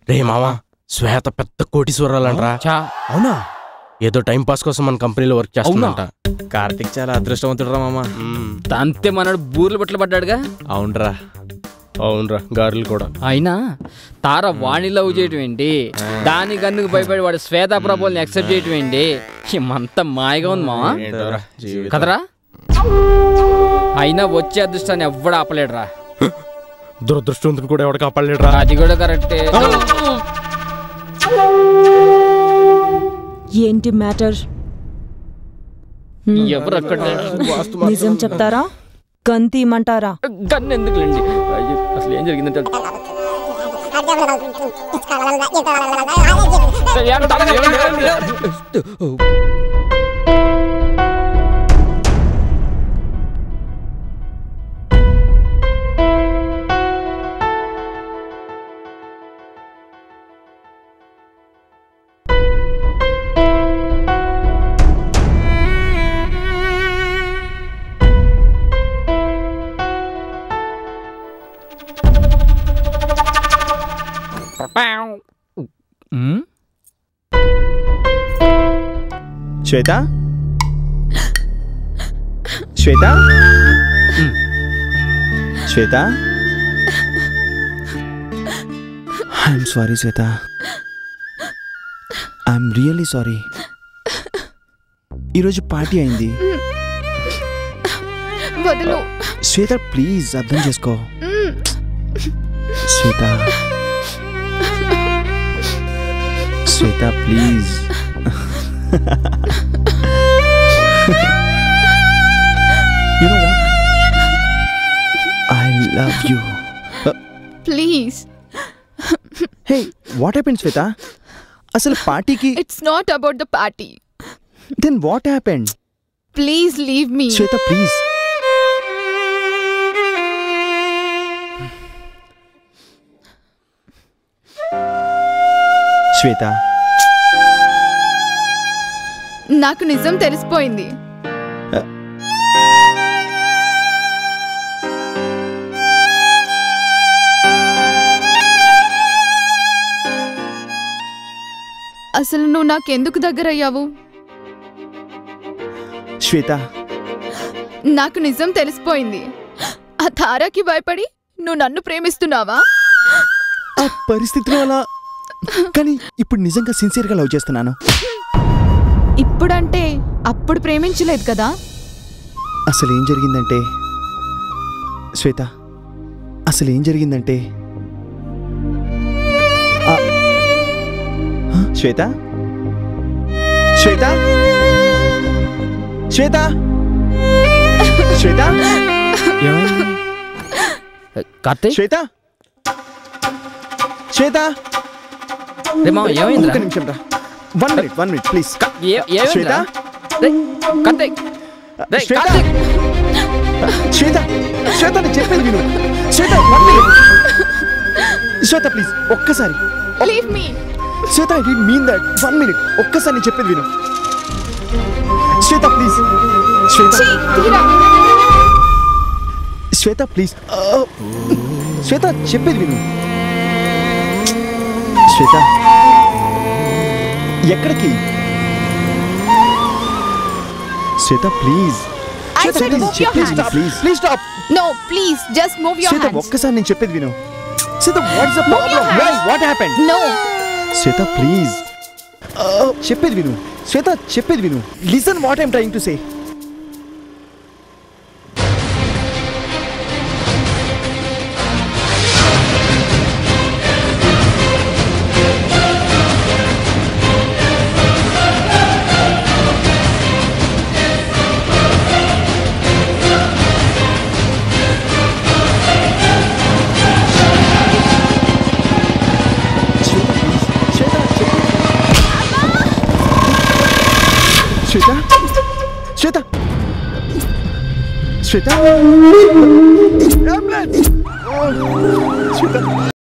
రే మావా, శ్వేత పెద్ద కోటీశ్వరాలంటరా. అవునా? ఏదో టైం పాస్ కోసం మన కంపెనీలో వర్క్ చేస్తున్నట. కార్తిక్ చాలా అదృష్టవంతుడురా మామా. తంతే మనడు బూర్లు బట్టలు పడ్డాడుగా. అవునరా, అవునరా, గారులు కూడా. అయినా తార వాణి లవ్ చేయటం ఏంటి, దాని గన్నుకు భయపడి వాడు శ్వేత ప్రపోజల్ని యాక్సెప్ట్ చేయటం ఏంటి, ఏమంతా మాయగా ఉంది మావా కదరా. అయినా వచ్చే అదృష్టాన్ని ఎవ్వడు ఆపలేడురా. దురదృష్టవంతుని కూడా ఎవడు కాపాడలేడురా. అది కూడా కరెక్టే. ఏంటి మ్యాటర్? ఎవరు అక్కడ నిజం చెప్తారా, గన్ తీయమంటారా? గన్ ఎందుకులేండి, అసలు ఏం జరిగిందంటే Shweta, Shweta, Shweta, I'm sorry Shweta, I'm really sorry. ఈరోజు పార్టీ అయింది. వదలు శ్వేత, ప్లీజ్ అర్థం చేసుకో. Shweta, Shweta please. You know what? I love you. Please. Hey, what happened, Shweta? అసలు పార్టీకి. It's not about the party. Then what happened? Please leave me. Shweta, please. శ్వేత, నాకు నిజం తెలిసిపోయింది. అసలు నువ్వు నాకెందుకు దగ్గరయ్యావు? శ్వేత, నాకు నిజం తెలిసిపోయింది. ఆ తారాకి భయపడి నువ్వు నన్ను ప్రేమిస్తున్నావా? ఆ పరిస్థితిలో అలా, కానీ ఇప్పుడు నిజంగా సిన్సియర్గా లవ్ చేస్తున్నాను. ఇప్పుడంటే అప్పుడు ప్రేమించలేదు కదా. అసలు ఏం జరిగిందంటే శ్వేత, అసలు ఏం జరిగిందంటే శ్వేత, శ్వేత, శ్వేత, శ్వేత, కార్తీక్, శ్వేత, శ్వేత, ఏమైంది? ఒక్క నిమిషం రా. 1 minute ప్లీజ్. శ్వేత, కార్తీక్, శ్వేత, శ్వేత, శ్వేత నేను చెప్పేది విను. శ్వేత 1 minute. శ్వేత ప్లీజ్ ఒక్కసారి. Leave me. Shweta, I did mean that. 1 minute ఒక్కసారి నేను చెప్పేది విను. శ్వేత ప్లీజ్. Shweta, Shweta please. శ్వేత చెప్పేది విను. శ్వేత, ఎక్కడికి? Shweta please. I said move your hands. Please please stop. No, please just move your Shweta hands. ఒక్కసారి నేను చెప్పేది విను. Shweta, what's the problem? Why? What happened? No. Shweta please చెప్పేది విను. శ్వేత చెప్పేది విను. Listen what I'm trying to say. Shweta, Shweta, Shweta, Shweta, Shweta.